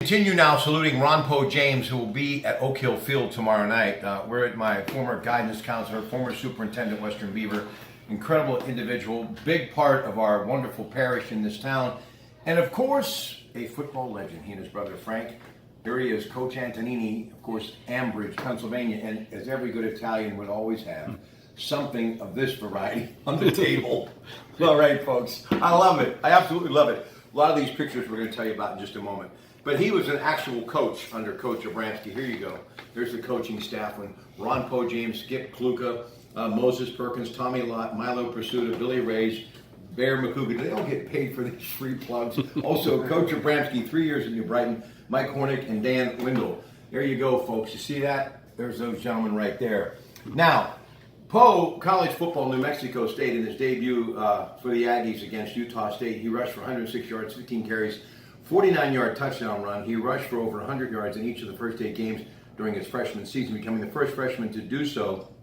Continue now saluting Ron Poe James, who will be at Oak Hill Field tomorrow night. We're at my former guidance counselor, former superintendent, Western Beaver. Incredible individual, big part of our wonderful parish in this town. And of course, a football legend, he and his brother Frank. Here he is, Coach Antonini, of course, Ambridge, Pennsylvania. And as every good Italian would always have, something of this variety on the table. All right, folks. I love it. I absolutely love it. A lot of these pictures we're going to tell you about in just a moment. But he was an actual coach under Coach Abramsky. Here you go. There's the coaching staff when Ron Poe James, Skip Kluka, Moses Perkins, Tommy Lott, Milo Pursuta, Billy Rays, Bear McCougan. They all get paid for these free plugs. Also, Coach Abramsky, 3 years at New Brighton, Mike Hornick, and Dan Windle. There you go, folks. You see that? There's those gentlemen right there. Now, Poe, college football, New Mexico State, in his debut for the Aggies against Utah State, he rushed for 106 yards, 15 carries, 49-yard touchdown run. He rushed for over 100 yards in each of the first 8 games during his freshman season, becoming the first freshman to do so.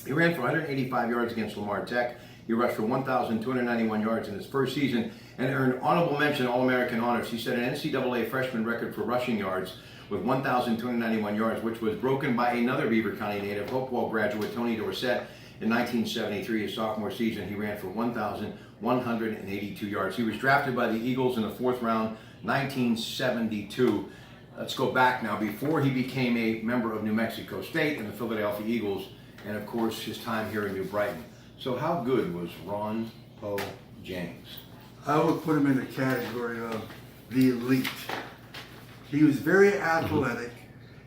He ran for 185 yards against Lamar Tech. He rushed for 1,291 yards in his first season and earned honorable mention All-American honors. He set an NCAA freshman record for rushing yards with 1,291 yards, which was broken by another Beaver County native, Hopewell graduate Tony Dorsett. In 1973, his sophomore season, he ran for 1,182 yards. He was drafted by the Eagles in the 4th round, 1972. Let's go back now, before he became a member of New Mexico State and the Philadelphia Eagles, and of course his time here in New Brighton. So how good was Ron Poe James? I would put him in the category of the elite. He was very athletic.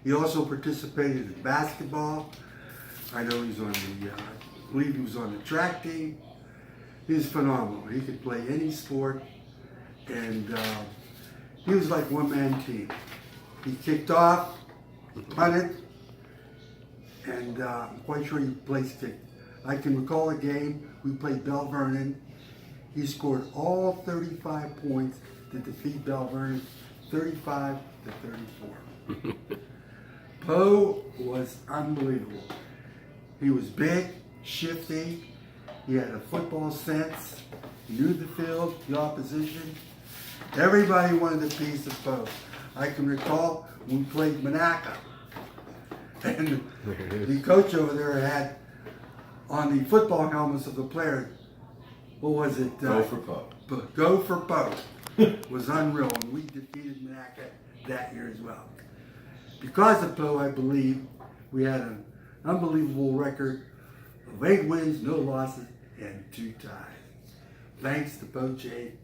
He also participated in basketball. I know he's on the, I believe he was on the track team. He was phenomenal. He could play any sport, and he was like one-man team. He kicked off, punted, and I'm quite sure he place kicked. I can recall a game we played Bell Vernon. He scored all 35 points to defeat Bell Vernon, 35 to 34. Poe was unbelievable. He was big, shifty. He had a football sense. He knew the field, the opposition. Everybody wanted a piece of Poe. I can recall when we played Monaco, and the coach over there had on the football helmets of the players, what was it? Go for Poe. Go for Poe was unreal, and we defeated Monaco that year as well. Because of Poe, I believe we had an unbelievable record of 8 wins, no losses, and 2 ties. Thanks to Poe James.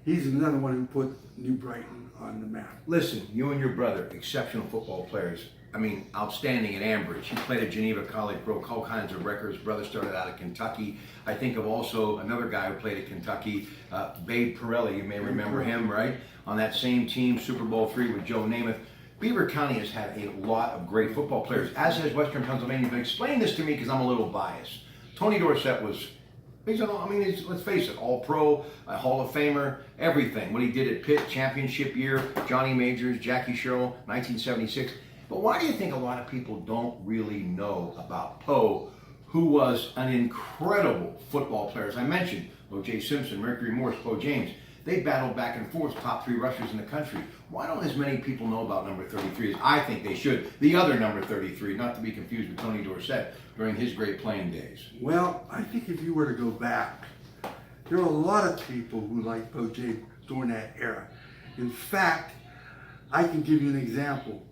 He's another one who put New Brighton on the map. Listen, you and your brother, exceptional football players. I mean, outstanding at Ambridge. He played at Geneva College, broke all kinds of records. Brother started out at Kentucky. I think of also another guy who played at Kentucky, Babe Pirelli. You may remember him, right? On that same team, Super Bowl III with Joe Namath. Beaver County has had a lot of great football players, as has Western Pennsylvania. But explain this to me because I'm a little biased. Tony Dorsett was, let's face it, All-Pro, a Hall of Famer, everything. What he did at Pitt, championship year, Johnny Majors, Jackie Sherrill, 1976. But why do you think a lot of people don't really know about Poe, who was an incredible football player? As I mentioned, O.J. Simpson, Mercury Morse, Poe James. They battled back and forth, top 3 rushers in the country. Why don't as many people know about number 33 as I think they should? The other number 33, not to be confused with Tony Dorsett during his great playing days. Well, I think if you were to go back, there are a lot of people who liked Poe James during that era. In fact, I can give you an example.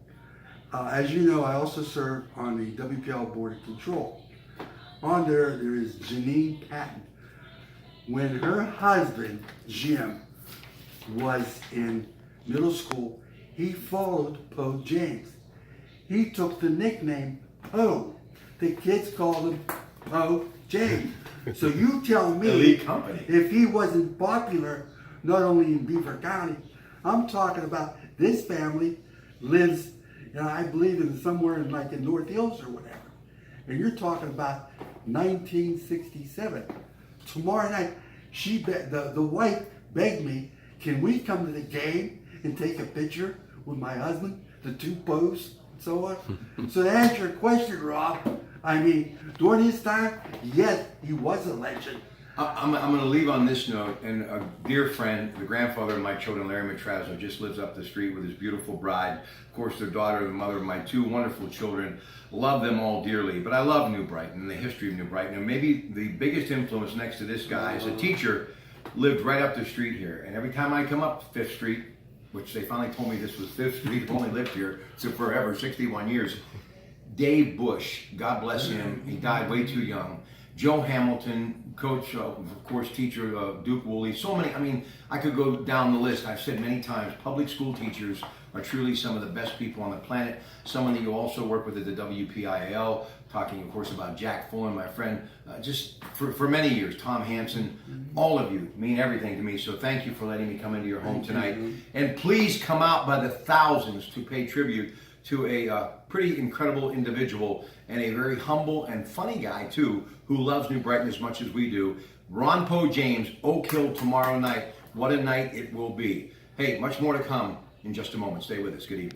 As you know, I also served on the WPL Board of Control. On there is Janine Patton. When her husband, Jim, was in middle school, he followed Poe James. He took the nickname Poe. The kids called him Poe James. So you tell me, elite company. If he wasn't popular, not only in Beaver County, I'm talking about this family lives, I believe in somewhere in North Hills or whatever. And you're talking about 1967. Tomorrow night, the wife begged me, can we come to the game and take a picture with my husband, the 2 Poes, and so on? So to answer your question, Rob, I mean, during his time, yes, he was a legend. I'm going to leave on this note, and a dear friend, the grandfather of my children, Larry Matrazzo, just lives up the street with his beautiful bride. Of course, their daughter, the mother of my two wonderful children. Love them all dearly, but I love New Brighton and the history of New Brighton. And maybe the biggest influence next to this guy is a teacher lived right up the street here. And every time I come up 5th Street, which they finally told me this was 5th Street, I've only lived here so forever, 61 years. Dave Bush, God bless him, he died way too young. Joe Hamilton, coach, of course, teacher, Duke Woolley, so many, I mean, I could go down the list. I've said many times, public school teachers are truly some of the best people on the planet. Someone that you also work with at the WPIAL, talking, of course, about Jack Fullen, my friend, just for many years, Tom Hansen, all of you mean everything to me. So thank you for letting me come into your home tonight. And please come out by the thousands to pay tribute to a pretty incredible individual and a very humble and funny guy too, who loves New Brighton as much as we do. Ron Poe James, Oak Hill tomorrow night. What a night it will be. Hey, much more to come in just a moment. Stay with us. Good evening.